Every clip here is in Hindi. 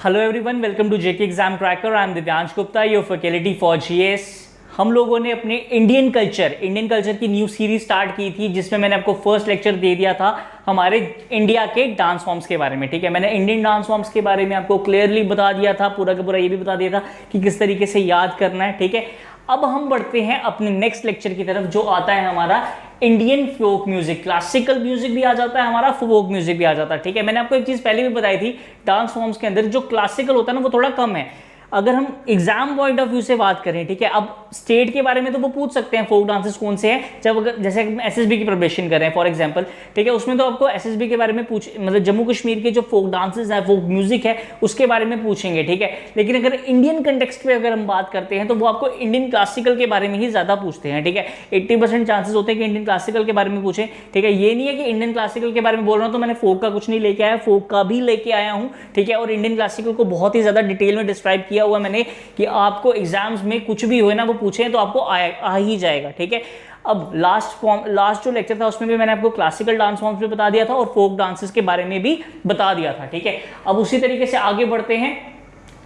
Hello everyone, welcome to JK exam cracker. I am Divyansh Gupta, your faculty for GS. हम लोगों ने अपने इंडियन कल्चर की न्यू सीरीज स्टार्ट की थी, जिसमें मैंने आपको फर्स्ट लेक्चर दे दिया था हमारे इंडिया के डांस फॉर्म्स के बारे में। ठीक है, मैंने इंडियन डांस फॉर्म्स के बारे में आपको क्लियरली बता दिया था, पूरा का पूरा ये भी बता दिया था कि किस तरीके से याद करना है। ठीक है, अब हम बढ़ते हैं अपने नेक्स्ट लेक्चर की तरफ, जो आता है हमारा Indian folk music. Classical music भी आ जाता है हमारा, फोक म्यूजिक भी आ जाता है। ठीक है, मैंने आपको एक चीज पहले भी बताई थी, डांस फॉर्म्स के अंदर जो क्लासिकल होता है ना वो थोड़ा कम है। अगर हम एग्जाम पॉइंट ऑफ व्यू से बात करें, ठीक है, अब स्टेट के बारे में तो वो पूछ सकते हैं फोक डांसेस कौन से हैं, जब अगर जैसे एसएसबी की प्रिपरेशन करें फॉर एग्जांपल, ठीक है, उसमें तो आपको एसएसबी के बारे में मतलब जम्मू कश्मीर के जो फोक डांसेस है, फोक म्यूजिक है, उसके बारे में पूछेंगे। ठीक है, लेकिन अगर इंडियन कंटेक्स्ट पे अगर हम बात करते हैं तो वो आपको इंडियन क्लासिकल के बारे में ही ज्यादा पूछते हैं। ठीक है, 80% चांसेस होते हैं कि इंडियन क्लासिकल के बारे में पूछें। ठीक है, ये नहीं है कि इंडियन क्लासिकल के बारे में बोल रहा हूँ तो मैंने फोक का कुछ नहीं लेके आया, फोक का भी लेके आया हूँ। ठीक है, और इंडियन क्लासिकल को बहुत ही ज्यादा डिटेल में डिस्क्राइब किया हुआ मैंने कि आपको एग्जाम्स में कुछ भी हो ना वो पूछे तो आपको आ ही जाएगा। ठीक है, अब लास्ट जो लेक्चर था उसमें भी मैंने आपको क्लासिकल डांस फॉर्म्स भी बता दिया था और फोक डांसेस के बारे में भी बता दिया था। ठीक है, अब उसी तरीके से आगे बढ़ते हैं,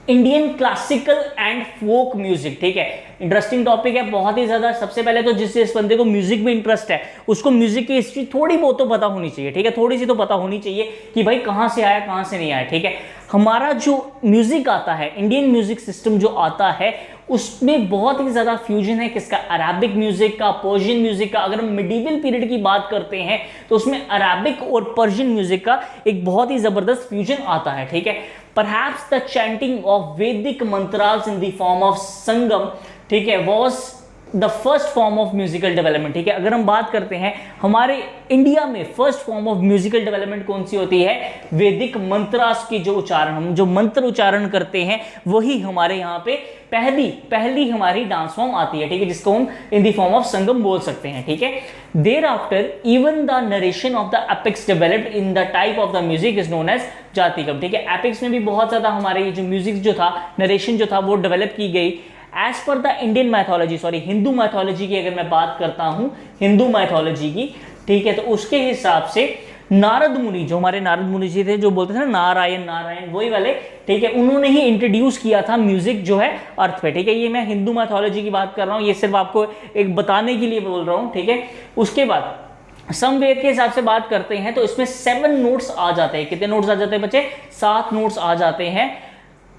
Indian classical and folk music. ठीक है, इंटरेस्टिंग टॉपिक है बहुत ही ज्यादा। सबसे पहले तो जिस बंदे को म्यूजिक में इंटरेस्ट है उसको म्यूजिक की हिस्ट्री थोड़ी बहुत तो पता होनी चाहिए। ठीक है, थोड़ी सी तो पता होनी चाहिए कि भाई कहां से आया कहां से नहीं आया। ठीक है, हमारा जो म्यूजिक आता है, इंडियन म्यूजिक सिस्टम जो आता है, उसमें बहुत ही ज्यादा फ्यूजन है किसका, अराबिक म्यूजिक का, पर्शियन म्यूजिक का। अगर हम मिडीवल पीरियड की बात करते हैं तो उसमें अराबिक और पर्शियन म्यूजिक का एक बहुत ही जबरदस्त फ्यूजन आता है। ठीक है, perhaps the chanting of Vedic mantras in the form of Sangam, ठीक है, was the first form of musical development. ठीक है, अगर हम बात करते हैं हमारे इंडिया में first form of musical development कौन सी होती है, वैदिक मंत्रास की जो उच्चारण, हम जो मंत्र उच्चारण करते हैं वही हमारे यहाँ पे पहली हमारी डांस फॉर्म आती है। ठीक है, जिसको हम in the form of Sangam बोल सकते हैं। ठीक है, there after even the narration of the epics developed in the type of the music is known as जातिगम। ठीक है, एपिक्स में भी बहुत ज्यादा हमारे जो म्यूजिक जो था, नरेशन जो था वो डेवलप की गई as per the Indian mythology, Hindu mythology की अगर मैं बात करता हूं, हिंदू मैथोलॉजी की, ठीक है, तो उसके हिसाब से नारद मुनि, जो हमारे नारद मुनि जी थे, जो बोलते थे ना नारायण नारायण, वही वाले, ठीक है, उन्होंने ही इंट्रोड्यूस किया था म्यूजिक जो है अर्थ पे। ठीक है, ये मैं हिंदू मैथोलॉजी की बात कर रहा हूं, ये सिर्फ आपको एक बताने के लिए बोल रहा हूं। ठीक है, उसके बाद समवेद के हिसाब से बात करते हैं तो इसमें 7 नोट्स आ जाते हैं। कितने नोट्स आ जाते हैं बच्चे, 7 नोट्स आ जाते हैं।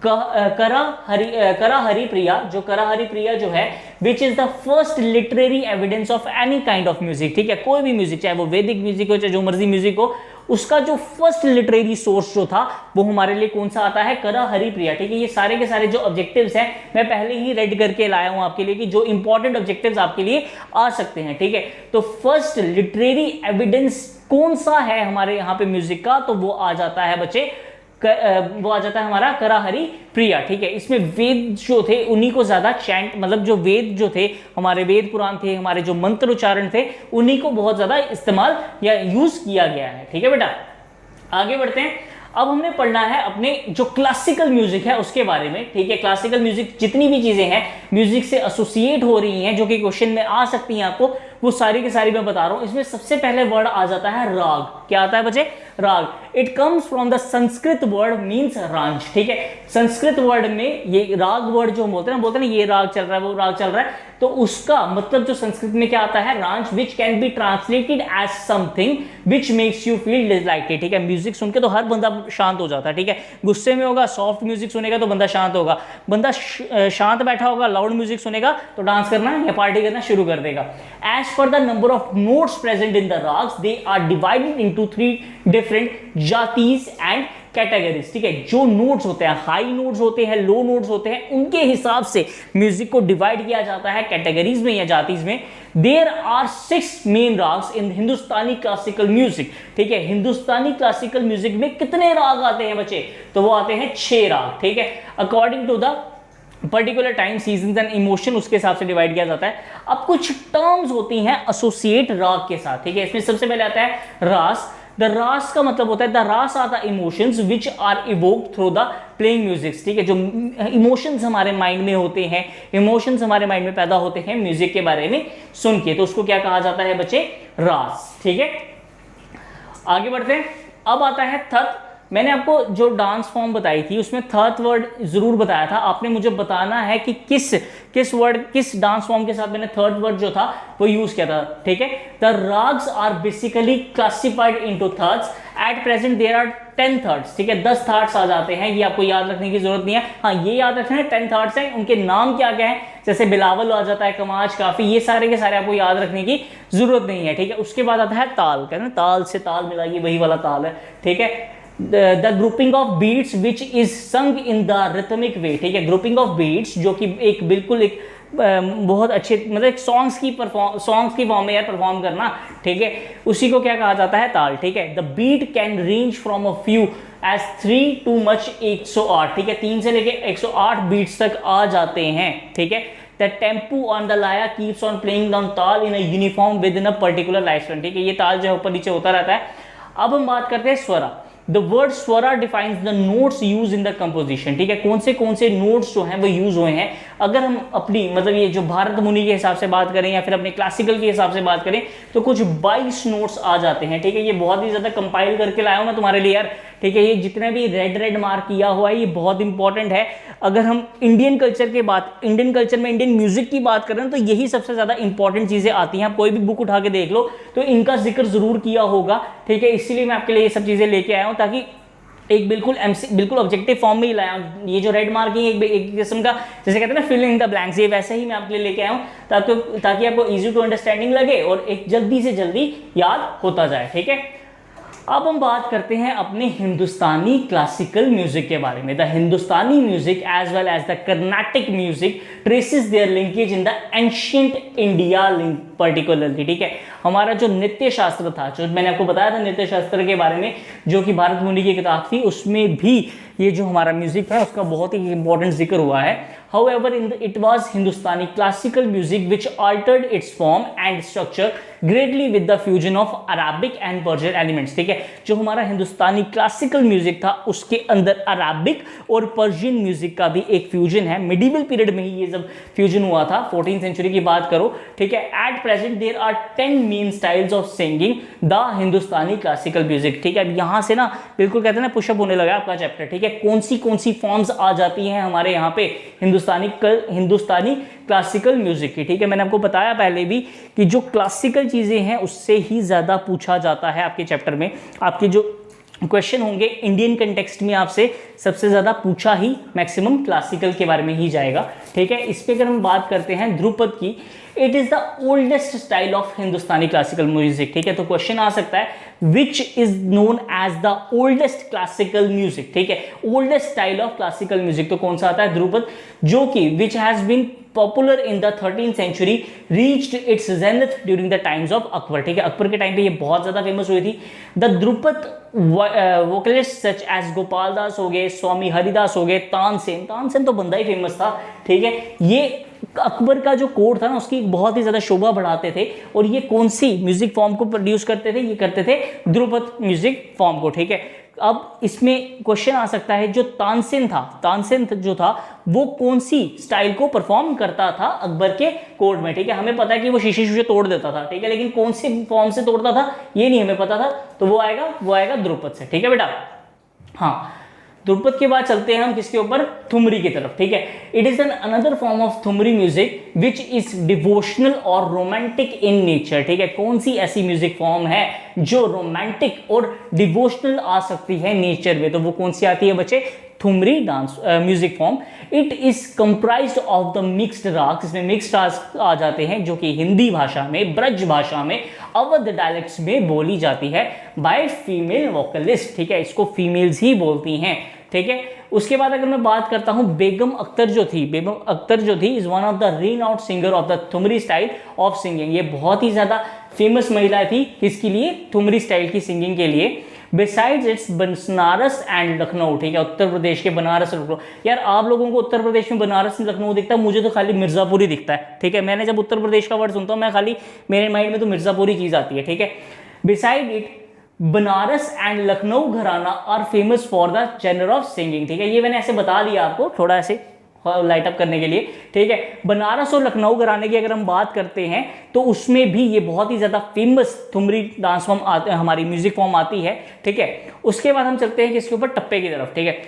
करा हरि प्रिया, जो करा हरि प्रिया जो है, which is the first literary evidence of any kind of music. ठीक है, कोई भी म्यूजिक, चाहे वो वैदिक म्यूजिक हो चाहे जो मर्जी म्यूजिक हो, उसका जो फर्स्ट लिटरेरी सोर्स जो था वो हमारे लिए कौन सा आता है, करा हरि प्रिया। ठीक है, ये सारे के सारे जो ऑब्जेक्टिव्स हैं मैं पहले ही रेड करके लाया हूं आपके लिए कि जो इंपॉर्टेंट ऑब्जेक्टिव्स आपके लिए आ सकते हैं। ठीक है, तो फर्स्ट लिटरेरी एविडेंस कौन सा है हमारे यहाँ पे म्यूजिक का, तो वो आ जाता है बच्चे, वो आ जाता है हमारा करा हरि प्रिया। ठीक है, इसमें वेद जो थे उन्हीं को ज्यादा चैंट, मतलब जो वेद जो थे, हमारे वेद पुराण थे, हमारे जो मंत्र उच्चारण थे, उन्हीं को बहुत ज्यादा इस्तेमाल या यूज किया गया है। ठीक है बेटा, आगे बढ़ते हैं। अब हमने पढ़ना है अपने जो क्लासिकल म्यूजिक है उसके बारे में। ठीक है, क्लासिकल म्यूजिक जितनी भी चीजें हैं म्यूजिक से एसोसिएट हो रही हैं, जो कि क्वेश्चन में आ सकती हैं आपको, वो सारी की सारी मैं बता रहा हूं। इसमें सबसे पहले वर्ड आ जाता है राग। क्या आता है बच्चे, raga. It comes from the Sanskrit word means रांझ। ठीक है, संस्कृत वर्ड में ये राग वर्ड जो बोलते हैं ना, ये राग चल रहा है, वो राग चल रहा है, तो उसका मतलब जो संस्कृत में क्या आता है, रांझ, which can be translated as something which makes you feel delighted. ठीक है, म्यूजिक सुन के तो हर बंदा शांत हो जाता है। ठीक है, गुस्से में होगा, सॉफ्ट म्यूजिक सुनेगा तो बंदा शांत होगा, बंदा शांत बैठा होगा, लाउड म्यूजिक सुनेगा तो डांस करना या पार्टी करना शुरू कर देगा। As per the number of notes present in the ragas, they are divided into 3 different jatis and categories. ठीक है, जो नोट्स होते हैं, हाई नोट्स होते हैं, लो नोट्स होते हैं, उनके हिसाब से म्यूजिक को डिवाइड किया जाता है कैटेगरीज में या जातीज में। There are 6 main ragas in Hindustani classical music. ठीक है, हिंदुस्तानी क्लासिकल म्यूजिक में कितने राग आते हैं बच्चे, तो वो आते हैं 6 राग। ठीक है, according to the particular time, season and emotion, उसके हिसाब से डिवाइड किया जाता है। अब कुछ टर्म्स होती हैं एसोसिएट राग के साथ। ठीक है, इसमें सबसे पहले आता है रास। द रास का मतलब होता है, the ras are the emotions which are evoked through the playing music. ठीक है, जो इमोशंस हमारे माइंड में होते हैं, इमोशंस हमारे माइंड में पैदा होते हैं म्यूजिक के बारे में सुन के, तो उसको क्या कहा जाता है बच्चे, रास। ठीक है, आगे बढ़ते हैं। अब आता है थत। मैंने आपको जो डांस फॉर्म बताई थी उसमें थर्ड वर्ड जरूर बताया था, आपने मुझे बताना है कि किस वर्ड किस डांस फॉर्म के साथ मैंने थर्ड वर्ड जो था वो यूज किया था, ठीक है। The ragas are basically classified into thirds, at present there are 10 thirds, ठीक है, 10 थर्ड्स आ जाते हैं, ये आपको याद रखने की जरूरत नहीं है। हाँ, ये याद रखना है 10 थर्ड्स हैं, उनके नाम क्या क्या है, जैसे बिलावल आ जाता है, कमाज, काफी, ये सारे के सारे आपको याद रखने की जरूरत नहीं है, ठीक है। उसके बाद आता है ताल, कहते हैं ताल से ताल मिलाइए, वही वाला ताल है, ठीक है। The grouping of beats which is sung in the rhythmic way, ठीक है, ग्रुपिंग ऑफ बीट्स जो कि एक बिल्कुल एक बहुत अच्छे मतलब एक सॉन्ग्स की फॉर्म में यार परफॉर्म करना, ठीक है, उसी को क्या कहा जाता है, ताल, ठीक है। The beat can range from a few as 3 to much 108, ठीक है, 3 से लेके 108 बीट्स तक आ जाते हैं, ठीक है। The tempo on the laya keeps on playing down tala in a uniform within a particular life style, ठीक है, ये ताल जो है ऊपर नीचे होता रहता है। अब हम बात करते हैं swara. The word swara defines the notes used in the composition, ठीक है, कौन से नोट्स जो हैं वो यूज हुए हैं। अगर हम अपनी मतलब ये जो भारत मुनि के हिसाब से बात करें या फिर अपने क्लासिकल के हिसाब से बात करें तो कुछ 22 नोट्स आ जाते हैं, ठीक है। ये बहुत ही ज्यादा कंपाइल करके लाया हूं मैं तुम्हारे लिए यार, ठीक है। ये जितने भी रेड मार्क किया हुआ है ये बहुत इंपॉर्टेंट है। अगर हम इंडियन कल्चर में इंडियन म्यूजिक की बात करें तो यही सबसे ज्यादा इंपॉर्टेंट चीजें आती हैं। आप कोई भी बुक उठा के देख लो तो इनका जिक्र जरूर किया होगा, ठीक है। इसीलिए मैं आपके लिए ये सब चीजें लेके आया हूं ताकि एक बिल्कुल ऑब्जेक्टिव फॉर्म में ही लाया हूं। ये जो रेड मार्किंग एक किस्म का जैसे कहते हैं ना फिल इन द ब्लैंक्स, ये वैसे ही मैं आपके लिए लेके आया हूं ताकि आपको इजी टू अंडरस्टैंडिंग लगे और एक जल्दी से जल्दी याद होता जाए, ठीक है। अब हम बात करते हैं अपने हिंदुस्तानी क्लासिकल म्यूजिक के बारे में। The Hindustani music as well as the Carnatic music traces their linkage in the ancient India link particularly, ठीक है। हमारा जो नृत्य शास्त्र था, जो मैंने आपको बताया था नृत्य शास्त्र के बारे में, जो कि भारत मुनि की किताब थी, उसमें भी ये जो हमारा म्यूजिक है उसका बहुत ही इंपॉर्टेंट जिक्र हुआ है। However, it was Hindustani classical music which altered its form and structure greatly with the fusion of Arabic and Persian elements, ठीक है। जो हमारा हिंदुस्तानी क्लासिकल म्यूजिक था उसके अंदर अराबिक और पर्शियन म्यूजिक का भी एक फ्यूजन है। मिडिवल पीरियड में ही ये सब फ्यूजन हुआ था, 14th सेंचुरी की बात करो, ठीक है। At present there are 10 main styles of singing the Hindustani classical music, ठीक है। अब यहाँ से ना बिल्कुल कहते हैं ना पुशअप होने लगा आपका चैप्टर, ठीक है। कौन सी फॉर्म्स आ जाती हैं हमारे यहाँ पे हिंदुस्तानी क्लासिकल म्यूजिक की, ठीक है। मैंने आपको बताया पहले भी कि जो क्लासिकल चीजें हैं उससे ही ज्यादा पूछा जाता है आपके चैप्टर में। आपके जो क्वेश्चन होंगे इंडियन कंटेक्स्ट में आपसे सबसे ज्यादा पूछा ही मैक्सिमम क्लासिकल के बारे में ही जाएगा, ठीक है। इस पे अगर हम बात करते हैं ध्रुपद की, it is the oldest style of Hindustani classical music, ठीक है। तो क्वेश्चन आ सकता है which is known as the oldest classical music, ठीक है। Oldest style of classical music तो कौन सा आता है, ध्रुपद, जो कि which has been popular in the 13th century, reached its zenith during the times of Akbar, ठीक है। अकबर के टाइम पे ये बहुत ज्यादा फेमस हुई थी। The dhrupad vocalist such as Gopal Das हो गए, स्वामी हरिदास हो गए, तानसेन तो बंदा ही फेमस था, ठीक है। ये अकबर का जो कोड था ना उसकी बहुत ही ज्यादा शोभा बढ़ाते थे। और ये कौन सी म्यूजिक फॉर्म को प्रोड्यूस करते थे, ये करते थे ध्रुपद म्यूजिक फॉर्म को, ठीक है। अब इसमें क्वेश्चन आ सकता है जो तानसेन जो था वो कौन सी स्टाइल को परफॉर्म करता था अकबर के कोर्ट में, ठीक है। हमें पता है कि वो शीशे तोड़ देता था, ठीक है, लेकिन कौन सी फॉर्म से तोड़ता था ये नहीं हमें पता था, तो वो आएगा ध्रुपद से, ठीक है बेटा। हाँ, ध्रुपद के बाद चलते हैं हम किसके ऊपर, ठुमरी की तरफ, ठीक है। It is an another form of thumri music which is devotional और रोमांटिक इन नेचर, ठीक है। कौन सी ऐसी म्यूजिक फॉर्म है जो रोमांटिक और डिवोशनल आ सकती है नेचर में, तो वो कौन सी आती है बच्चे, thumri dance music form. It is comprised of the mixed राग, इसमें मिक्स्ड राग आ जाते हैं जो कि हिंदी भाषा में, ब्रज भाषा में, अवध डायलेक्ट्स में बोली जाती है बाय फीमेल वोकलिस्ट, ठीक है। इसको फीमेल्स ही बोलती हैं, ठीक है। उसके बाद अगर मैं बात करता हूं बेगम अख्तर जो थी is one of the renowned singer of the thumri style of singing. ये बहुत ही ज्यादा फेमस महिला थी किसके लिए, ठुमरी स्टाइल की सिंगिंग के लिए। Besides it's Banaras and Lucknow, ठीक है, उत्तर प्रदेश के बनारस और लखनऊ। यार आप लोगों को उत्तर प्रदेश में बनारस में लखनऊ दिखता है, मुझे तो खाली मिर्जापुर ही दिखता है, ठीक है। मैंने जब उत्तर प्रदेश का वर्ड सुनता हूं मैं खाली मेरे माइंड में तो मिर्जापुर ही चीज आती है, ठीक है। Beside it Banaras and Lucknow gharana are famous for the genre of singing, ठीक है। ये मैंने ऐसे बता दिया आपको थोड़ा ऐसे लाइट अप करने के लिए, ठीक है। बनारस और लखनऊ घराने की अगर हम बात करते हैं तो उसमें भी ये बहुत ही ज़्यादा फेमस ठुमरी डांस फॉर्म हमारी म्यूजिक फॉर्म आती है, ठीक है। उसके बाद हम चलते हैं किसके ऊपर, टप्पे की तरफ, ठीक है।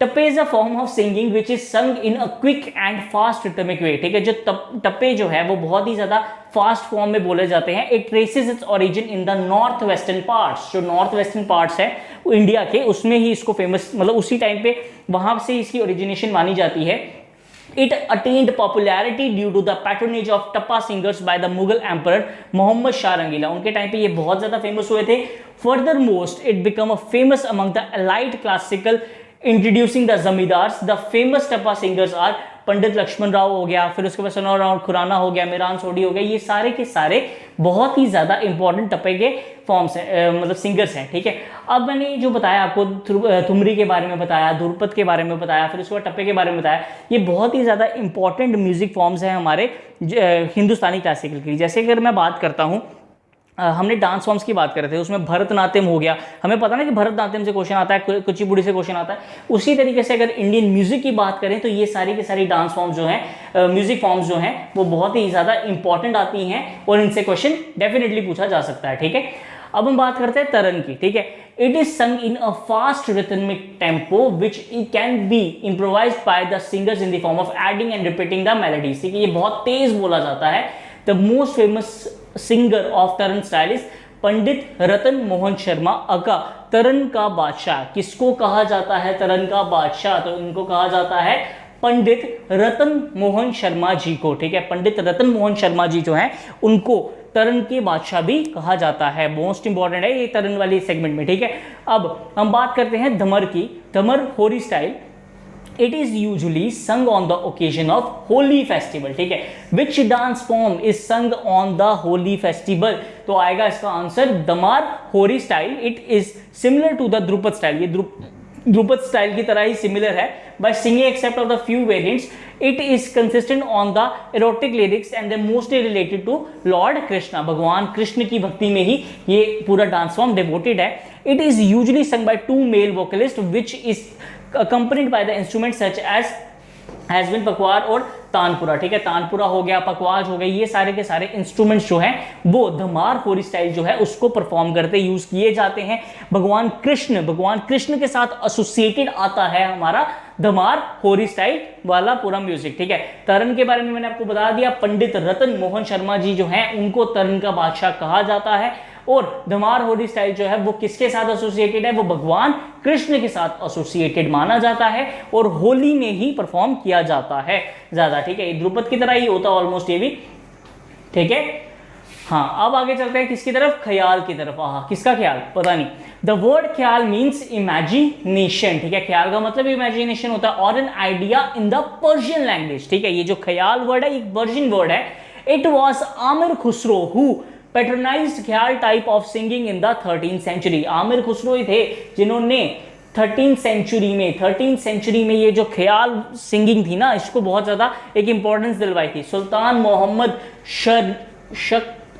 टप्पे is a form of singing which is sung in a quick and fast rhythmic way, ठीक है। जो टप्पे जो है वो बहुत ही ज्यादा फास्ट फॉर्म में बोले जाते हैं। It traces its origin in the north western parts, जो नॉर्थ वेस्टर्न पार्ट्स है इंडिया के, उसमें ही इसको फेमस, मतलब उसी टाइम पे वहां से इसकी ओरिजिनेशन मानी जाती है। It attained popularity due to the patronage of Tappa singers by the Mughal Emperor Muhammad Shah Rangila. उनके टाइम पे ये बहुत ज़्यादा फेमस हुए थे। Furthermost, it became a famous among the elite classical, introducing the zamindars. The famous Tappa singers are पंडित लक्ष्मण राव हो गया, फिर उसके बाद सनोर राव खुराना हो गया, मीरान सोडी हो गया, ये सारे के सारे बहुत ही ज़्यादा इंपॉर्टेंट टप्पे के फॉर्म्स हैं, मतलब सिंगर्स हैं, ठीक है। अब मैंने जो बताया आपको, ठुमरी के बारे में बताया, ध्रुपद के बारे में बताया, फिर उसके बाद टप्पे के बारे में बताया, ये बहुत ही ज़्यादा इंपॉर्टेंट म्यूजिक फॉर्म्स हैं हमारे हिंदुस्तानी क्लासिकल की। जैसे अगर मैं बात करता हूँ, हमने डांस फॉर्म्स की बात कर रहे थे, उसमें भरतनाट्यम हो गया, हमें पता ना कि भरतनाट्यम से क्वेश्चन आता है, कुचिपुड़ी से क्वेश्चन आता है। उसी तरीके से अगर इंडियन म्यूजिक की बात करें तो ये सारी की सारी डांस फॉर्म्स जो हैं, म्यूजिक फॉर्म्स जो हैं, वो बहुत ही ज़्यादा इंपॉर्टेंट आती हैं और इनसे क्वेश्चन डेफिनेटली पूछा जा सकता है, ठीक है। अब हम बात करते हैं तरन की, ठीक है। It is sung in a fast rhythmic tempo which can be improvised by the singers in the form of adding and repeating the melodies, ठीक है। ये बहुत तेज बोला जाता है। The most famous singer of तरन style is Pandit Ratan Mohan Sharma aka. तरन का बादशाह किसको कहा जाता है? तरन का बादशाह, तो इनको कहा जाता है पंडित रतन मोहन शर्मा जी को, ठीक है। पंडित रतन मोहन शर्मा जी जो हैं उनको तरन के बादशाह भी कहा जाता है। मोस्ट इंपॉर्टेंट है ये तरन वाली सेगमेंट में, ठीक है। अब हम बात करते हैं धमर की। धमर होरी style, it is usually sung on the occasion of holy festival, ठीक है। which dance form is sung on the holy festival? तो आएगा इसका आंसर दमार होरी style. it is similar to the Dhrupad style, ये ध्रुपद स्टाइल की तरह ही सिमिलर है। by singing except of the few variants, it is consistent on the erotic lyrics and they mostly related to Lord Krishna, भगवान कृष्ण की भक्ति में ही ये पूरा डांस फॉर्म डिवोटेड है। it is usually sung by two male vocalists which is accompanied by the instruments such as has been पकवाज और तानपुरा, ठीक है। तानपुरा हो गया, पकवाज हो गए, ये सारे के सारे इंस्ट्रूमेंट्स जो हैं वो धमार होरी स्टाइल जो है उसको परफॉर्म करते यूज किए जाते हैं। भगवान कृष्ण के साथ एसोसिएटेड आता है हमारा धमार होरी स्टाइल वाला पूरा म्यूजिक, ठीक है। तरन के बारे में मैंने आपको बता दिया, पंडित रतन मोहन शर्मा जी जो हैं उनको तरन का बादशाह कहा जाता है। और धमार होरी स्टाइल जो है वो किसके साथ एसोसिएटेड है? वो भगवान कृष्ण के साथ एसोसिएटेड माना जाता है और होली में ही परफॉर्म किया जाता है ज्यादा, ठीक है। ध्रुपद की तरह ही होता है ऑलमोस्ट ये भी, ठीक है। हाँ, अब आगे चलते हैं किसकी तरफ? ख्याल की तरफ। किसका ख्याल? पता नहीं। The word khayal means imagination, ठीक है। ख्याल का मतलब इमेजिनेशन होता है और an idea in the Persian language, ठीक है। ये जो ख्याल वर्ड है एक पर्शियन वर्ड है। It was Amir Khusro who patternized khayal type of singing in the 13th century. Amir Khusro ही थे जिन्होंने 13th सेंचुरी में ये जो ख्याल सिंगिंग थी ना, इसको बहुत ज़्यादा एक इंपॉर्टेंस दिलवाई थी। सुल्तान मोहम्मद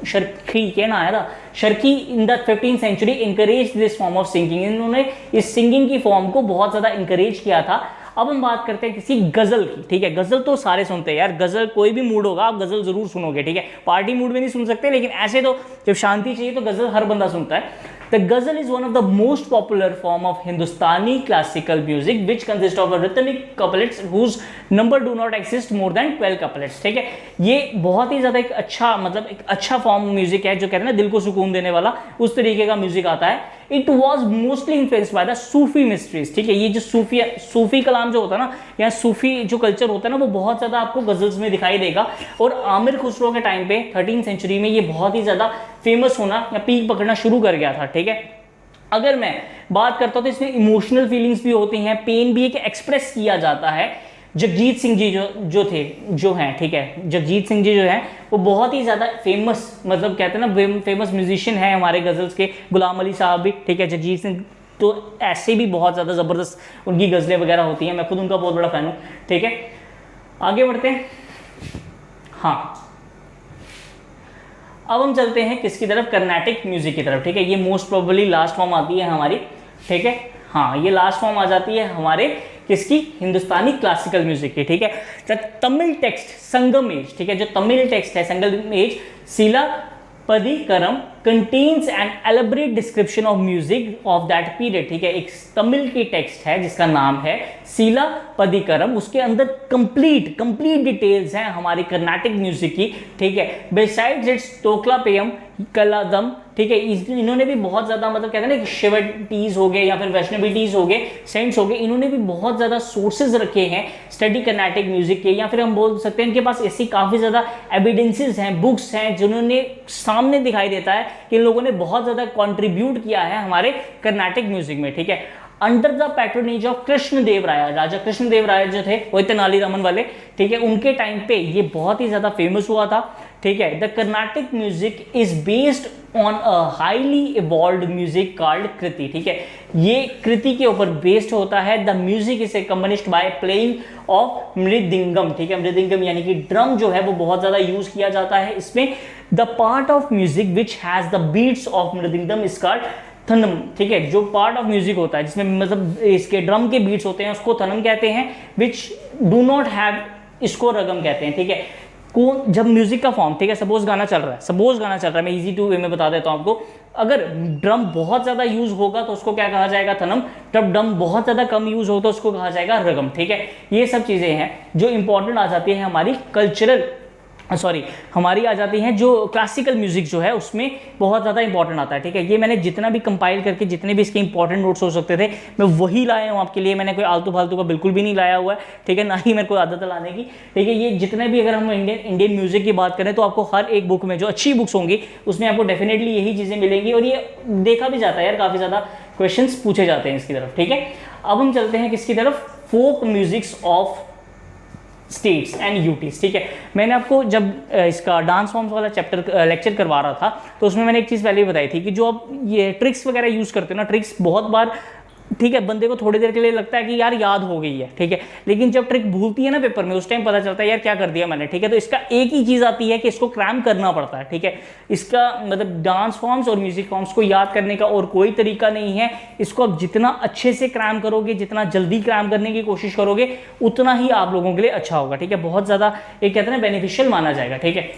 शर्की के ना आया था, Sharqi in the 15th century encourage this form of singing. इन्होंने इस सिंगिंग की फॉर्म को बहुत ज़्यादा इंकरेज किया था। अब हम बात करते हैं किसी गजल की, ठीक है। गजल तो सारे सुनते हैं यार, गजल कोई भी मूड होगा आप गजल जरूर सुनोगे, ठीक है। पार्टी मूड में नहीं सुन सकते, लेकिन ऐसे तो जब शांति चाहिए तो गजल हर बंदा सुनता है। The ghazal is one of the most popular form of Hindustani classical music which consist of rhythmic couplets whose number do not exist more than 12 couplets, ठीक है। ये बहुत ही ज्यादा एक अच्छा फॉर्म म्यूजिक है, जो कहते हैं ना दिल को सुकून देने वाला, उस तरीके का म्यूजिक आता है। It was mostly influenced by the Sufi mysteries, ठीक है। ये जो सूफी कलाम जो होता है ना, या सूफी जो कल्चर होता है ना, वो बहुत ज्यादा आपको गजल्स में दिखाई देगा। और आमिर खुसरो के टाइम पे 13th सेंचुरी में ये बहुत ही ज्यादा फेमस होना या पीक पकड़ना शुरू कर गया था, ठीक है। अगर मैं बात करता हूं तो इसमें इमोशनल फीलिंग्स भी होती हैं, पेन भी एक एक्सप्रेस किया जाता है। जगजीत सिंह जी जो हैं, ठीक है। जगजीत सिंह जी जो हैं वो बहुत ही ज़्यादा फेमस, मतलब कहते हैं ना फेमस म्यूजिशियन है हमारे गज़ल्स के। गुलाम अली साहब भी, ठीक है। जगजीत सिंह तो ऐसे भी बहुत ज़्यादा ज़बरदस्त उनकी गज़लें वगैरह होती हैं, मैं खुद उनका बहुत बड़ा फ़ैन हूँ, ठीक है। आगे बढ़ते हैं। हाँ, अब हम चलते हैं किसकी तरफ? कर्नाटिक म्यूजिक की तरफ, ठीक है। ये मोस्ट प्रोबेबली लास्ट फॉर्म आती है हमारी, ठीक है। हाँ, ये लास्ट फॉर्म आ जाती है हमारे किसकी? हिंदुस्तानी क्लासिकल म्यूजिक की, ठीक है। द तमिल टेक्स्ट संगमेश, ठीक है, जो तमिल टेक्स्ट है संगमेश Silappatikaram contains an elaborate description of music of that period, ठीक है। एक तमिल की टेक्स्ट है जिसका नाम है शिलापदिकरम, उसके अंदर कंप्लीट डिटेल्स हैं हमारी कर्नाटिक म्यूजिक की, ठीक है। बिसाइड्स इट्स तोक्लापेयम कलादम, ठीक है, इन्होंने भी बहुत ज्यादा मतलब कहते हैं ना कि शिवटीज हो गए या फिर वैष्णवीटीज हो गए, सेंट्स हो गए, इन्होंने भी बहुत ज्यादा सोर्सेज रखे हैं स्टडी कर्नाटिक म्यूजिक के, या फिर हम बोल सकते हैं इनके पास ऐसी काफी ज्यादा एविडेंसेस हैं, बुक्स हैं जिन्होंने सामने दिखाई देता है कि इन लोगों ने बहुत ज्यादा कॉन्ट्रीब्यूट किया है हमारे कर्नाटिक म्यूजिक में, ठीक है। Under the patronage of Krishnadeva Raya, राजा कृष्णदेव राय जो थे वो तेनालीरामन वाले, ठीक है, उनके टाइम पे ये बहुत ही ज्यादा फेमस हुआ था, ठीक है। The Carnatic music is based on a highly evolved music called kriti, ठीक है, ये कृति के ऊपर बेस्ड होता है। The music is accompanied by playing of mridangam, ठीक है, मृदंगम यानी कि ड्रम जो है वो बहुत ज्यादा यूज किया जाता है इसमें। The part of music which has the beats of mridangam is called tanam, ठीक है, जो पार्ट ऑफ म्यूजिक होता है जिसमें मतलब इसके ड्रम के बीट्स होते हैं उसको थनम कहते हैं, विच डू नॉट हैव, इसको रगम कहते हैं, ठीक है। कौन जब म्यूजिक का फॉर्म, ठीक है, सपोज गाना चल रहा है, मैं इजी टू वे में बता देता हूं आपको, अगर ड्रम बहुत ज्यादा यूज होगा तो उसको क्या कहा जाएगा? थनम। जब ड्रम बहुत ज्यादा कम यूज हो तो उसको कहा जाएगा रगम, ठीक है। ये सब चीजें हैं जो इंपॉर्टेंट आ जाती है हमारी हमारी आ जाती हैं जो क्लासिकल म्यूजिक जो है उसमें बहुत ज़्यादा इंपॉर्टेंट आता है, ठीक है। ये मैंने जितना भी कंपाइल करके जितने भी इसके इंपॉर्टेंट नोट्स हो सकते थे मैं वही लाया हूँ आपके लिए, मैंने कोई आलतू फालतू का बिल्कुल भी नहीं लाया हुआ है, ठीक है, ना ही मेरे को आदत लाने की, ठीक है। ये जितने भी अगर हम इंडियन म्यूजिक की बात करें तो आपको हर एक बुक में जो अच्छी बुक्स होंगी उसमें आपको डेफिनेटली यही चीज़ें मिलेंगी, और ये देखा भी जाता है यार, काफ़ी ज़्यादा क्वेश्चन पूछे जाते हैं इसकी तरफ, ठीक है। अब हम चलते हैं किसकी तरफ? Folk musics of states and UTs, ठीक है। मैंने आपको जब इसका डांस फॉर्म्स वाला चैप्टर लेक्चर करवा रहा था तो उसमें मैंने एक चीज़ पहले ही बताई थी कि जो आप ये ट्रिक्स वगैरह यूज़ करते हो ना, ट्रिक्स बहुत बार, ठीक है, बंदे को थोड़ी देर के लिए लगता है कि यार याद हो गई है, ठीक है, लेकिन जब ट्रिक भूलती है ना पेपर में उस टाइम पता चलता है यार क्या कर दिया मैंने, ठीक है। तो इसका एक ही चीज़ आती है कि इसको क्रैम करना पड़ता है, ठीक है। इसका मतलब डांस फॉर्म्स और म्यूजिक फॉर्म्स को याद करने का और कोई तरीका नहीं है, इसको आप जितना अच्छे से क्रैम करोगे, जितना जल्दी क्रैम करने की कोशिश करोगे उतना ही आप लोगों के लिए अच्छा होगा, ठीक है, बहुत ज़्यादा एक कहते हैं ना बेनिफिशियल माना जाएगा, ठीक है।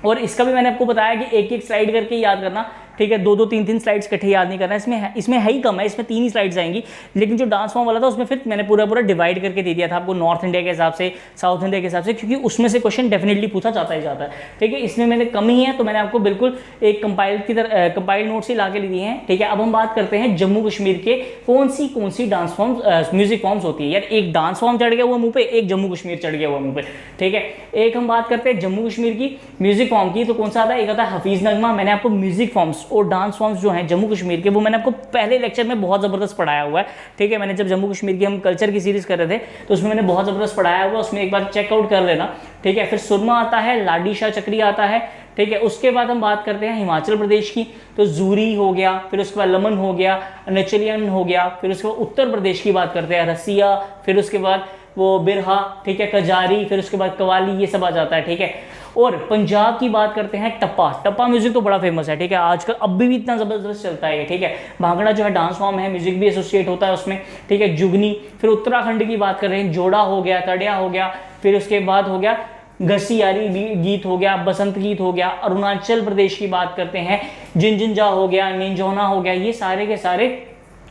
और इसका भी मैंने आपको बताया कि एक एक स्लाइड करके याद करना, ठीक है, दो दो तीन तीन स्लाइड्स इकट्ठे याद नहीं करना, इसमें है ही कम है, इसमें 3 ही स्लाइड्स आएंगी, लेकिन जो डांस फॉर्म वाला था उसमें फिर मैंने पूरा डिवाइड करके दे दिया था आपको नॉर्थ इंडिया के हिसाब से, साउथ इंडिया के हिसाब से, क्योंकि उसमें से क्वेश्चन डेफिनेटली पूछा जाता ही जाता है, ठीक है। इसमें मैंने कम ही है तो मैंने आपको बिल्कुल एक कंपाइल्ड नोट्स ही ला के दिए हैं, ठीक है। अब हम बात करते हैं जम्मू कश्मीर के कौन सी डांस फॉर्म्स म्यूजिक फॉर्म्स होती है यार। एक डांस फॉर्म चढ़ गया हुआ मुंह पे, एक जम्मू कश्मीर चढ़ गया हुआ मुंह पे, ठीक है। एक हम बात करते हैं जम्मू कश्मीर की म्यूजिक फॉर्म की, तो कौन सा आता है? एक आता है हफीज नगमा। मैंने आपको म्यूजिक फॉर्म्स और डांस फॉर्म्स जो हैं जम्मू कश्मीर के वो मैंने आपको पहले लेक्चर में बहुत ज़बरदस्त पढ़ाया हुआ है, ठीक है। मैंने जब जम्मू कश्मीर की हम कल्चर की सीरीज कर रहे थे तो उसमें मैंने बहुत ज़बरदस्त पढ़ाया हुआ, उसमें एक बार चेकआउट कर लेना, ठीक है। फिर सुरमा आता है, लाडी शाह चक्री आता है, ठीक है। उसके बाद हम बात करते हैं हिमाचल प्रदेश की, तो जूरी हो गया, फिर उसके बाद लमन हो गया, नचलियन हो गया, फिर उसके बाद उत्तर प्रदेश की बात करते हैं रसिया, फिर उसके बाद वो बिरहा, ठीक है, कजारी, फिर उसके बाद कवाली, ये सब आ जाता है, ठीक है। और पंजाब की बात करते हैं टप्पा म्यूजिक तो बड़ा फेमस है, ठीक है, आजकल अब भी इतना ज़बरदस्त चलता है, ठीक है। भांगड़ा जो है डांस फॉर्म है, म्यूजिक भी एसोसिएट होता है उसमें, ठीक है। जुगनी, फिर उत्तराखंड की बात कर रहे हैं, जोड़ा हो गया, तड़िया हो गया, फिर उसके बाद हो गया घसियारी गीत हो गया, बसंत गीत हो गया। अरुणाचल प्रदेश की बात करते हैं, जिंजिंजा हो गया, निंजोना हो गया, ये सारे के सारे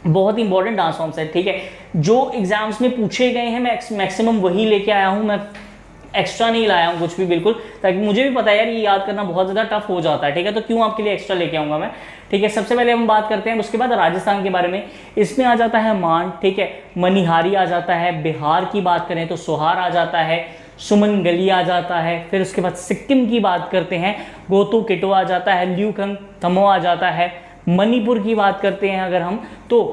बहुत इंपॉर्टेंट डांस फॉर्म्स है, ठीक है, जो एग्जाम्स में पूछे गए हैं। मैं मैक्सिमम वही लेके आया हूँ, मैं एक्स्ट्रा नहीं लाया हूँ कुछ भी, बिल्कुल, ताकि मुझे भी पता है यार ये याद करना बहुत ज़्यादा टफ हो जाता है, ठीक है, तो क्यों आपके लिए एक्स्ट्रा लेके आऊँगा मैं, ठीक है। सबसे पहले हम बात करते हैं उसके बाद राजस्थान के बारे में, इसमें आ जाता है मान, ठीक है, मनिहारी आ जाता है। बिहार की बात करें तो सोहार आ जाता है, सुमन गली आ जाता है। फिर उसके बाद सिक्किम की बात करते हैं, गोतू किटो आ जाता है, ल्यूखंग थमो आ जाता है। मणिपुर की बात करते हैं अगर हम तो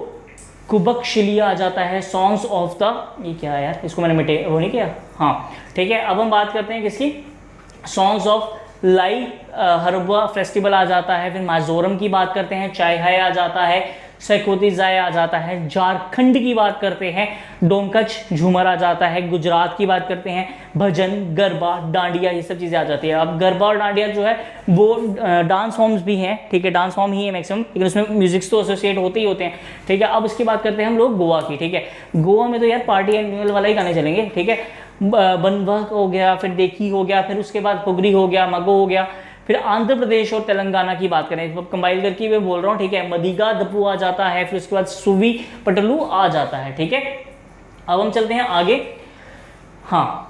कुबक शिलिया आ जाता है, सॉन्ग्स ऑफ द, ये क्या है यार, इसको मैंने वो नहीं किया, हाँ, ठीक है। अब हम बात करते हैं किसकी, सॉन्ग्स ऑफ लाई हरबा फेस्टिवल आ जाता है। फिर मिजोरम की बात करते हैं, चाय हाय आ जाता है। सैकोती जाए आ जाता है, झारखंड की बात करते हैं डोमकच झूमर आ जाता है, गुजरात की बात करते हैं भजन, गरबा, डांडिया, ये सब चीज़ें आ जाती है। अब गरबा और डांडिया जो है वो डांस फॉर्म्स भी हैं, ठीक है, डांस फॉर्म ही है मैक्सिमम, लेकिन उसमें म्यूजिक्स तो एसोसिएट होते ही होते हैं, ठीक है। अब उसकी बात करते हैं हम लोग गोवा की, ठीक है। गोवा में तो यार पार्टी एनुअल वाला ही गाने चलेंगे, ठीक है। बनवा हो गया, फिर देखी हो गया, फिर उसके बाद पुगरी हो गया, मगो हो गया। फिर आंध्र प्रदेश और तेलंगाना की बात करें तो कंबाइन करके मैं बोल रहा हूँ, ठीक है। मदिगा दप्पू आ जाता है, फिर उसके बाद सुवी पटलू आ जाता है, ठीक है। अब हम चलते हैं आगे। हाँ,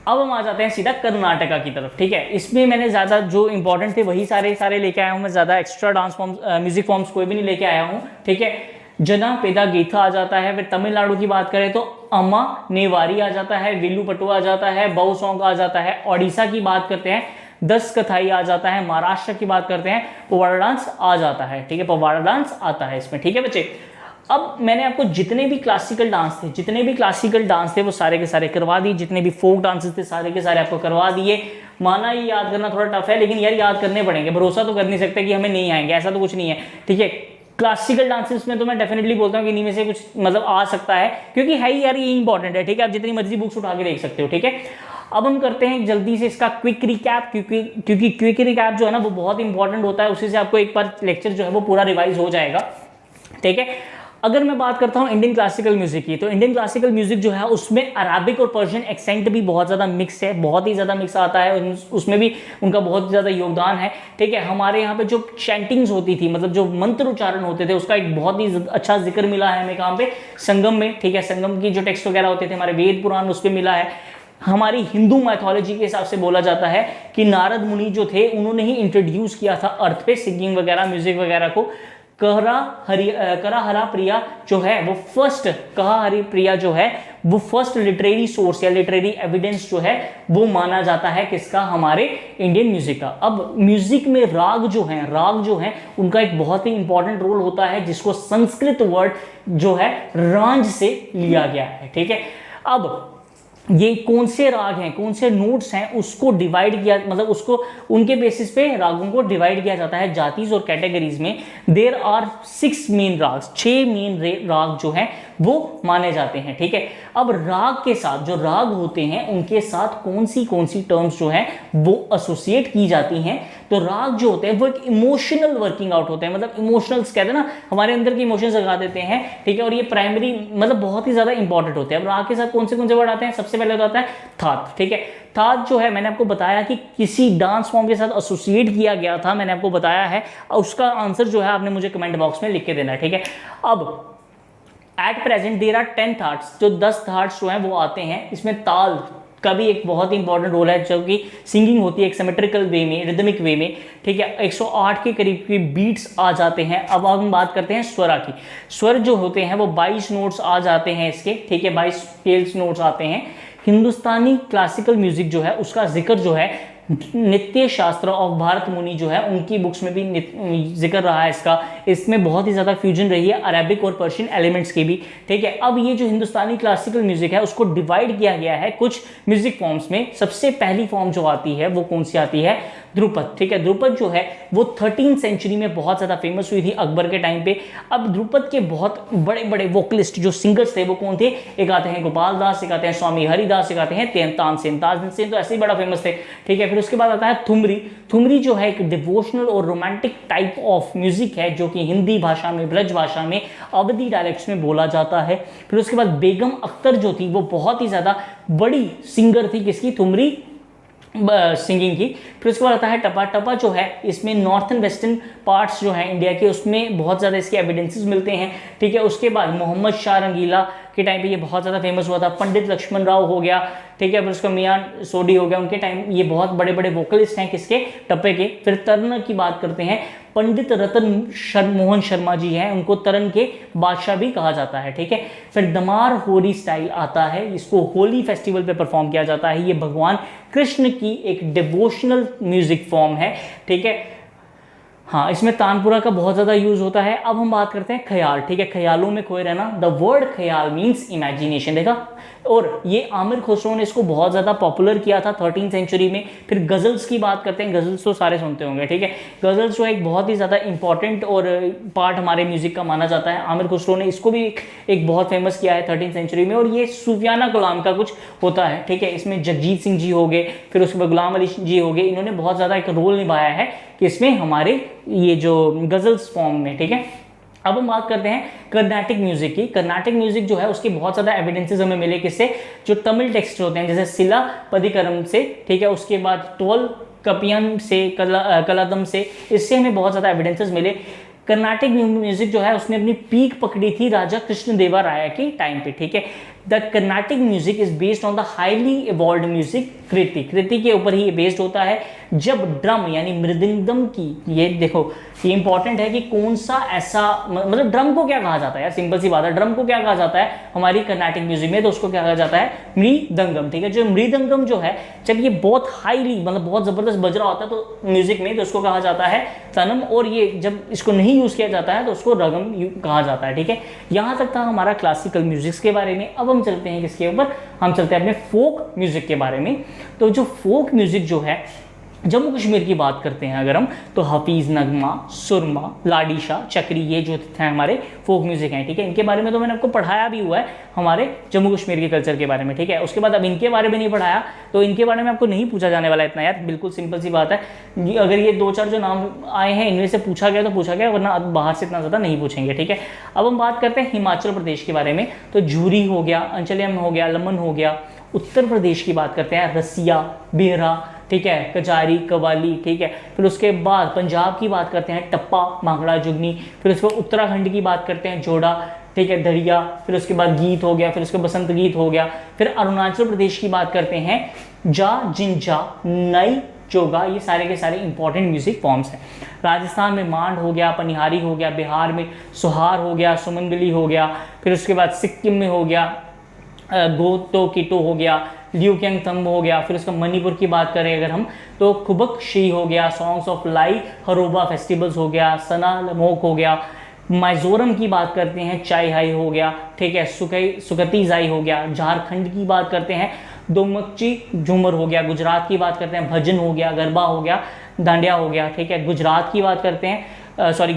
अब हम आ जाते हैं सीधा कर्नाटका की तरफ, ठीक है। इसमें मैंने ज़्यादा जो इंपॉर्टेंट थे वही सारे लेके आया हूँ मैं, ज़्यादा extra dance forms music forms कोई भी नहीं लेके आया हूँ, ठीक है। जना पेदा गीथा आ जाता है। फिर तमिलनाडु की बात करें तो अम्मा नेवारी आ जाता है, विल्लू पटू आ जाता है, बाउ सॉन्ग आ जाता है। ओडिशा की बात करते हैं दस कथाई आ जाता है। महाराष्ट्र की बात करते हैं पवाड़ा डांस आ जाता है, ठीक है, पवाड़ा डांस आता है इसमें, ठीक है बच्चे। अब मैंने आपको जितने भी क्लासिकल डांस थे वो सारे के सारे करवा दिए, जितने भी फोक डांसेस थे सारे के सारे आपको करवा दिए। माना ये याद करना थोड़ा टफ है, लेकिन यार याद करने पड़ेंगे, भरोसा तो कर नहीं सकते कि हमें नहीं आएंगे, ऐसा तो कुछ नहीं है, ठीक है। क्लासिकल डांसेस में तो मैं डेफिनेटली बोलता हूँ कि इन्हीं में से कुछ मतलब आ सकता है, क्योंकि है ही यार ये इंपॉर्टेंट है, ठीक है। आप जितनी मर्जी बुक्स उठा के देख सकते हो, ठीक है। अब हम करते हैं जल्दी से इसका क्विक रिकैप, क्योंकि क्विक रिकैप जो है ना वो बहुत इंपॉर्टेंट होता है, उसी से आपको एक बार लेक्चर जो है वो पूरा रिवाइज हो जाएगा, ठीक है। अगर मैं बात करता हूँ इंडियन क्लासिकल म्यूजिक की, तो इंडियन क्लासिकल म्यूजिक जो है उसमें अराबिक और पर्शियन एक्सेंट भी बहुत ज़्यादा मिक्स है, बहुत ही ज़्यादा मिक्स आता है, उसमें भी उनका बहुत ज़्यादा योगदान है, ठीक है। हमारे यहाँ पे जो चैंटिंग्स होती थी, मतलब जो मंत्र उच्चारण होते थे, उसका एक बहुत ही अच्छा जिक्र मिला है हमें कहाँ पे, संगम में, ठीक है। संगम की जो टेक्स्ट वगैरह होते थे हमारे वेद पुराण, उस पर मिला है। हमारी हिंदू मैथोलॉजी के हिसाब से बोला जाता है कि नारद मुनि जो थे उन्होंने ही इंट्रोड्यूस किया था अर्थ पे सिंगिंग वगैरह, म्यूजिक वगैरह को। करा हरा प्रिया जो है वो फर्स्ट, कहा हरि प्रिया जो है वो फर्स्ट लिटरेरी सोर्स या लिटरेरी एविडेंस जो है वो माना जाता है किसका, हमारे इंडियन म्यूजिक का। अब म्यूजिक में राग जो है उनका एक बहुत ही इंपॉर्टेंट रोल होता है, जिसको संस्कृत वर्ड जो है रांझ से लिया गया है, ठीक है। अब ये कौन से राग हैं, कौन से नोट्स हैं, उसको डिवाइड किया, मतलब उसको उनके बेसिस पे रागों को डिवाइड किया जाता है जातीज और कैटेगरीज में। There are 6 main ragas, 6 main राग जो हैं वो माने जाते हैं, ठीक है। अब राग के साथ जो राग होते हैं उनके साथ कौन सी टर्म्स जो हैं वो एसोसिएट की जाती हैं। तो राग जो होते हैं वो एक इमोशनल वर्किंग आउट होते हैं, मतलब इमोशनल्स कहते हैं ना, हमारे अंदर के इमोशंस जगा देते हैं, ठीक है। और ये प्राइमरी मतलब बहुत ही ज्यादा इंपॉर्टेंट होते हैं। अब राग के साथ कौन से वर्ड आते हैं, सबसे पहले तो आता है थाट, ठीक है। थाट जो है मैंने आपको बताया कि किसी डांस फॉर्म के साथ एसोसिएट किया गया था, मैंने आपको बताया है, उसका आंसर जो है आपने मुझे कमेंट बॉक्स में लिख के देना है, ठीक है। अब at present there are 10 thaats, जो 10 थाट्स जो हैं वो आते हैं। इसमें ताल का भी एक बहुत ही इंपॉर्टेंट रोल है, जो कि सिंगिंग होती है एक सिमेट्रिकल वे में, रिदमिक वे में, ठीक है। 108 के करीब की बीट्स आ जाते हैं। अब हम बात करते हैं स्वरा की। स्वर जो होते हैं वो 22 नोट्स आ जाते हैं इसके, ठीक है, 22 स्केल्स नोट्स आते हैं। हिंदुस्तानी क्लासिकल म्यूजिक जो है उसका जिक्र जो है नित्य शास्त्र ऑफ भारत मुनि जो है उनकी बुक्स में भी जिक्र रहा है इसका। इसमें बहुत ही ज़्यादा फ्यूजन रही है अरेबिक और पर्शियन एलिमेंट्स की भी, ठीक है। अब ये जो हिंदुस्तानी क्लासिकल म्यूजिक है उसको डिवाइड किया गया है कुछ म्यूजिक फॉर्म्स में। सबसे पहली फॉर्म जो आती है वो कौन सी आती है, ध्रुपद, ठीक है। ध्रुपद जो है वो 13th सेंचुरी में बहुत ज़्यादा फेमस हुई थी अकबर के टाइम पे। अब ध्रुपद के बहुत बड़े बड़े वोकलिस्ट जो सिंगर्स थे वो कौन थे, एक आते हैं गोपाल दास, एक आते हैं स्वामी हरिदास, एक आते हैं तानसेन तो ऐसे ही बड़ा फेमस थे, ठीक है। फिर उसके बाद आता है थुमरी जो है एक डिवोशनल और रोमांटिक टाइप ऑफ म्यूजिक है, जो कि हिंदी भाषा में, ब्रज भाषा में, अवधी डायलेक्ट्स में बोला जाता है। फिर उसके बाद बेगम अख्तर जो थी वो बहुत ही ज़्यादा बड़ी सिंगर थी, किसकी, थुमरी सिंगिंग की। फिर उसके बाद आता है टपा जो है, इसमें नॉर्थन वेस्टर्न पार्ट्स जो हैं इंडिया के उसमें बहुत ज़्यादा इसके एविडेंसेस मिलते हैं, ठीक है। उसके बाद मोहम्मद शाह रंगीला के टाइम पे ये बहुत ज़्यादा फेमस हुआ था। पंडित लक्ष्मण राव हो गया, ठीक है। फिर उसका मियां सोडी हो गया, उनके टाइम ये बहुत बड़े बड़े वोकलिस्ट हैं किसके, टप्पे के। फिर तरन की बात करते हैं, पंडित रतन मोहन शर्मा जी हैं, उनको तरन के बादशाह भी कहा जाता है, ठीक है। फिर दमार होली स्टाइल आता है, इसको होली फेस्टिवल पे परफॉर्म किया जाता है। ये भगवान कृष्ण की एक डिवोशनल म्यूजिक फॉर्म है, ठीक है। हाँ, इसमें तानपुरा का बहुत ज़्यादा यूज होता है। अब हम बात करते हैं ख्याल, ठीक है, ख्यालों में खोए रहना। The word khayal means imagination. देखा, और ये आमिर खुसरो ने इसको बहुत ज़्यादा पॉपुलर किया था 13th सेंचुरी में। फिर गज़ल्स की बात करते हैं, गज़ल्स तो सारे सुनते होंगे, ठीक है। गज़ल्स जो है एक बहुत ही ज़्यादा इंपॉर्टेंट और पार्ट हमारे म्यूज़िक का माना जाता है। आमिर खुसरो ने इसको भी एक बहुत फेमस किया है 13th सेंचुरी में, और ये सूफियाना कलाम का कुछ होता है, ठीक है। इसमें जगजीत सिंह जी हो गए, फिर उसके बाद गुलाम अली जी हो गए, इन्होंने बहुत ज़्यादा एक रोल निभाया है कि इसमें हमारे ये जो गज़ल्स फॉर्म में, ठीक है। अब हम बात करते हैं कर्नाटिक म्यूजिक की। कर्नाटिक म्यूजिक जो है उसके बहुत ज़्यादा एविडेंसेस हमें मिले, किससे, जो तमिल टेक्स्ट होते हैं जैसे सिला पदिकरम से, ठीक है, उसके बाद टोल कपियन से, कलादम से, इससे हमें बहुत ज़्यादा एविडेंसेस मिले। कर्नाटिक म्यूजिक जो है उसने अपनी पीक पकड़ी थी राजा कृष्णदेवा राय के टाइम पे, ठीक है। The Carnatic music is based on the highly evolved music kriti, kriti के ऊपर ही ये बेस्ड होता है। जब ड्रम यानी मृदंगम की, ये देखो ये इंपॉर्टेंट है कि कौन सा ऐसा, मतलब ड्रम को क्या कहा जाता है यार, सिंपल सी बात है, ड्रम को क्या कहा जाता है हमारी कर्नाटिक म्यूजिक में, तो उसको क्या कहा जाता है, मृदंगम, ठीक है। जो मृदंगम जो है जब ये बहुत हाईली मतलब बहुत जबरदस्त बज रहा होता है तो म्यूजिक में, तो उसको कहा जाता है तनम, और ये जब इसको नहीं यूज किया जाता है तो उसको रगम कहा जाता है, ठीक है। यहाँ तक था हमारा क्लासिकल म्यूजिक के बारे में। अब हम चलते हैं किसके ऊपर, हम चलते हैं अपने फोक म्यूजिक के बारे में। तो जो फोक म्यूजिक जो है जम्मू कश्मीर की बात करते हैं अगर हम, तो हफीज़, नगमा, सुरमा, लाडीशा, चक्री, ये जो हैं हमारे फोक म्यूजिक हैं, ठीक है। इनके बारे में तो मैंने आपको पढ़ाया भी हुआ है हमारे जम्मू कश्मीर के कल्चर के बारे में, ठीक है। उसके बाद अब इनके बारे में नहीं पढ़ाया तो इनके बारे में आपको नहीं पूछा जाने वाला इतना यार, बिल्कुल सिंपल सी बात है। अगर ये 2-4 जो नाम आए हैं इनमें से पूछा गया तो पूछा गया, वरना बाहर से इतना ज़्यादा नहीं पूछेंगे, ठीक है। अब हम बात करते हैं हिमाचल प्रदेश के बारे में। तो झूरी हो गया, अंचलियम हो गया, लमन हो गया। उत्तर प्रदेश की बात करते हैं, रसिया, बेहरा, ठीक है, कचारी, कवाली, ठीक है। फिर उसके बाद पंजाब की बात करते हैं, टप्पा, भांगड़ा, जुगनी। फिर उसके बाद उत्तराखंड की बात करते हैं, जोड़ा, ठीक है, दरिया। फिर उसके बाद गीत हो गया, फिर उसके बसंत गीत हो गया। फिर अरुणाचल प्रदेश की बात करते हैं, जा, जिंजा, नई, जोगा, ये सारे के सारे इंपॉर्टेंट म्यूजिक फॉर्म्स हैं। राजस्थान में मांड हो गया, पनिहारी हो गया, बिहार में सुहार हो गया, सुमंगली हो गया। फिर उसके बाद सिक्किम में हो गया गोतो किटो हो गया, ल्यूक्यांग थम्ब हो गया। फिर उसका मणिपुर की बात करें अगर हम तो खुबक शी हो गया, सॉन्ग्स ऑफ लाई हरोबा फेस्टिवल्स हो गया, सना लमोक हो गया। मिजोरम की बात करते हैं, चाई हाई हो गया, ठीक है, सुकती जाई हो गया। झारखंड की बात करते हैं, दोमकची झूमर हो गया। गुजरात की बात करते हैं, भजन हो गया, गरबा हो गया, डांडिया हो गया, ठीक है। गुजरात की बात करते हैं,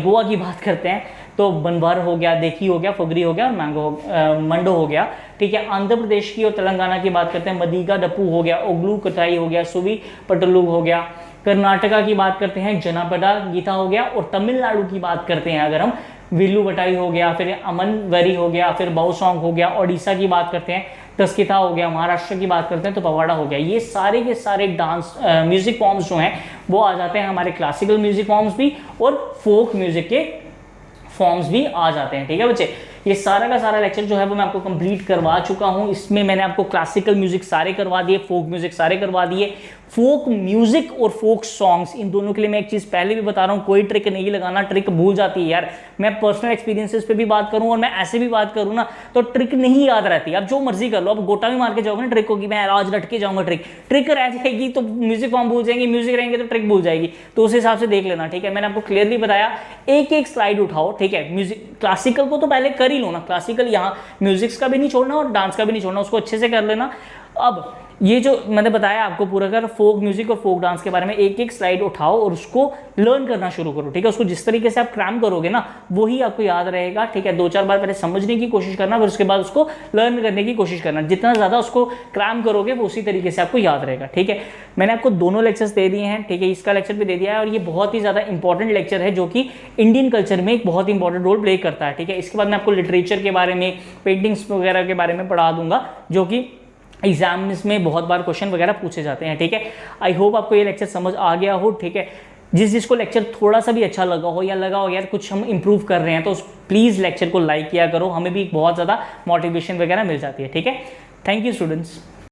गोवा की बात करते हैं तो बनभर हो गया, देखी हो गया, फगरी हो गया, मंडो हो गया, ठीक है। आंध्र प्रदेश की और तेलंगाना की बात करते हैं, मदीगा डप्पू हो गया, ओगलू कटाई हो गया, सुवी पटलू हो गया। कर्नाटका की बात करते हैं, जनपदा गीता हो गया। और तमिलनाडु की बात करते हैं अगर हम, विल्लू बटाई हो गया, फिर अमन वेरी हो गया, फिर बाउ सॉन्ग हो गया। ओडिशा की बात करते हैं, तस्किता हो गया। महाराष्ट्र की बात करते हैं तो पवाड़ा हो गया। ये सारे के सारे डांस म्यूजिक फॉर्म्स जो हैं वो आ जाते हैं हमारे क्लासिकल म्यूजिक फॉर्म्स भी और फोक म्यूजिक के फॉर्म्स भी आ जाते हैं, ठीक है बच्चे। ये सारा का सारा लेक्चर जो है वो मैं आपको कंप्लीट करवा चुका हूँ। इसमें मैंने आपको क्लासिकल म्यूजिक सारे करवा दिए, फोक म्यूजिक सारे करवा दिए। फोक म्यूजिक और फोक सॉन्ग्स इन दोनों के लिए मैं एक चीज़ पहले भी बता रहा हूँ, कोई ट्रिक नहीं लगाना, ट्रिक भूल जाती है यार। मैं पर्सनल एक्सपीरियंसेस पे भी बात करूँ और मैं ऐसे भी बात करूँ ना तो ट्रिक नहीं याद रहती। आप जो मर्जी कर लो, आप गोटा भी मार के जाओगे ना ट्रिक को कि मैं आज रट के जाऊँगा, ट्रिक रह जाएगी तो म्यूजिक फॉर्म भूल जाएंगे, म्यूजिक रहेंगे तो ट्रिक भूल जाएगी। तो उस हिसाब से देख लेना, ठीक है। मैंने आपको क्लियरली बताया, एक एक स्लाइड उठाओ, ठीक है। म्यूजिक क्लासिकल को तो पहले कर ही लो ना, क्लासिकल यहाँ म्यूजिक्स का भी नहीं छोड़ना और डांस का भी नहीं छोड़ना, उसको अच्छे से कर लेना। अब ये जो मैंने बताया आपको पूरा कर फोक म्यूजिक और फोक डांस के बारे में, एक एक स्लाइड उठाओ और उसको लर्न करना शुरू करो, ठीक है। उसको जिस तरीके से आप क्रैम करोगे ना वही आपको याद रहेगा, ठीक है। 2-4 बार पहले समझने की कोशिश करना, फिर उसके बाद उसको लर्न करने की कोशिश करना। जितना ज़्यादा उसको क्रैम करोगे वो उसी तरीके से आपको याद रहेगा, ठीक है। मैंने आपको दोनों लेक्चर्स दे दिए हैं, ठीक है। इसका लेक्चर भी दे दिया है और ये बहुत ही ज़्यादा इंपॉर्टेंट लेक्चर है जो कि इंडियन कल्चर में एक बहुत इंपॉर्टेंट रोल प्ले करता है, ठीक है। इसके बाद मैं आपको लिटरेचर के बारे में, पेंटिंग्स वगैरह के बारे में पढ़ा दूंगा जो कि एग्जाम्स में बहुत बार क्वेश्चन वगैरह पूछे जाते हैं, ठीक है। आई होप आपको ये लेक्चर समझ आ गया हो, ठीक है। जिसको लेक्चर थोड़ा सा भी अच्छा लगा हो या लगा हो यार कुछ हम इंप्रूव कर रहे हैं तो प्लीज़ लेक्चर को लाइक किया करो, हमें भी बहुत ज़्यादा मोटिवेशन वगैरह मिल जाती है, ठीक है। Thank you students.